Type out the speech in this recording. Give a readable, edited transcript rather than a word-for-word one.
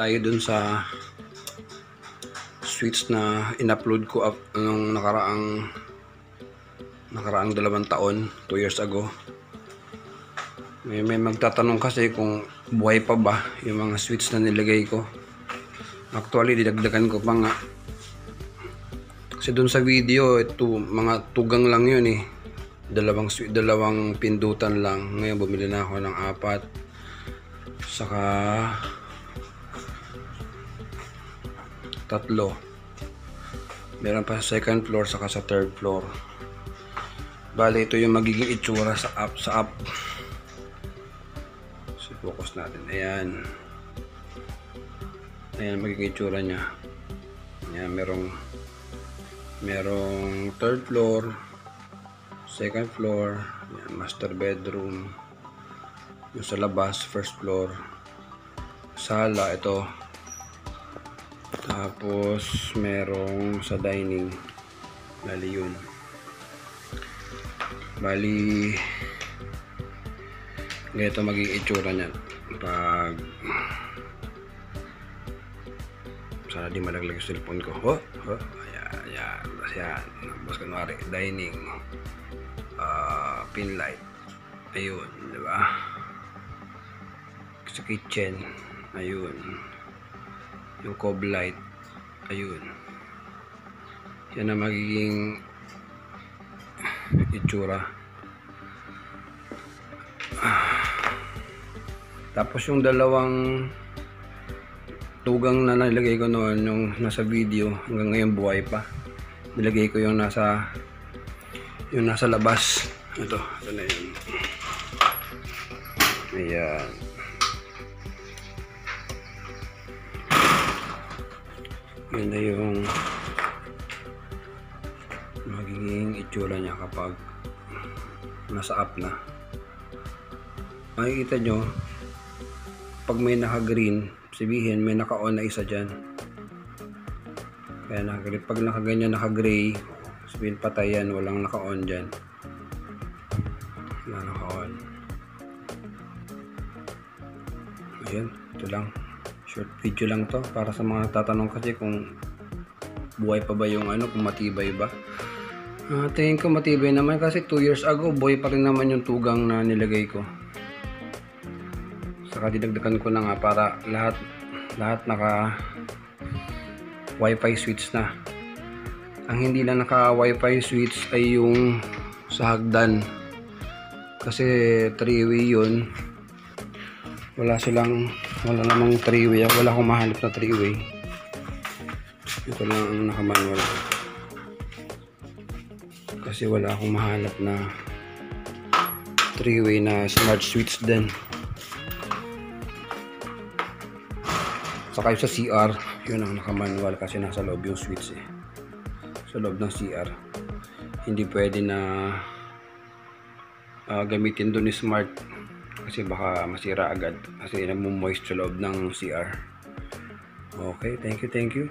tayo dun sa switch na in-upload ko nung nakaraang 2 taon, 2 years ago. May magtatanong kasi kung buhay pa ba yung mga switch na nilagay ko. Actually, didagdagan ko pa nga. Kasi dun sa video, ito, mga tugang lang yun eh. Dalawang pindutan lang. Ngayon, bumili na ako ng 4. Saka 3. Meron pa sa second floor, saka sa third floor. Bale, ito yung magiging itsura sa app. So, focus natin. Ayan. Ayan, magiging itsura niya. Ayan, merong third floor, second floor, ayan, master bedroom, yung sa labas, first floor, sala, ito. Tapos, merong sa dining. Bali yun. Bali, ganito magiging itsura niyan. Pag sana di malaglag yung cellphone ko. Ayan. Tapos kunwari, dining. Pin light. Ayun, di ba? Sa kitchen. Ayun. Yung cob light. Ayun. Yan ang magiging itsura. Tapos yung dalawang tugang na nilagay ko noon, yung nasa video, hanggang ngayon buhay pa. Nilagay ko yung nasa labas. Ito na yun. Ayan. Yun na yung magiging itsura niya kapag nasa app na. Makikita nyo, pag may naka-green, sabihin may naka-on na isa dyan. Kaya pag nakaganyan, naka-gray, sabihin patay yan, walang naka-on dyan. Wala naka-on. Ayan, ito lang. Short video lang to para sa mga tatanong kasi kung buhay pa ba yung kung matibay ba. Tingin ko matibay naman kasi 2 years ago, buhay pa rin naman yung tugang na nilagay ko. Saka dinagdagan ko na nga para lahat naka wifi switch na. Ang hindi lang naka wifi switch ay yung sa hagdan, kasi 3-way yun. Wala namang 3-way. Wala akong mahanap na 3-way. Ito lang ang naka-manual, kasi wala akong mahanap na 3-way na smart switch din. Saka sa CR, yun ang naka-manual kasi nasa loob yung switch eh. Sa loob ng CR. Hindi pwede na gamitin doon ni smart kasi baka masira agad kasi nagmo-moist sa loob ng CR. Okay, thank you.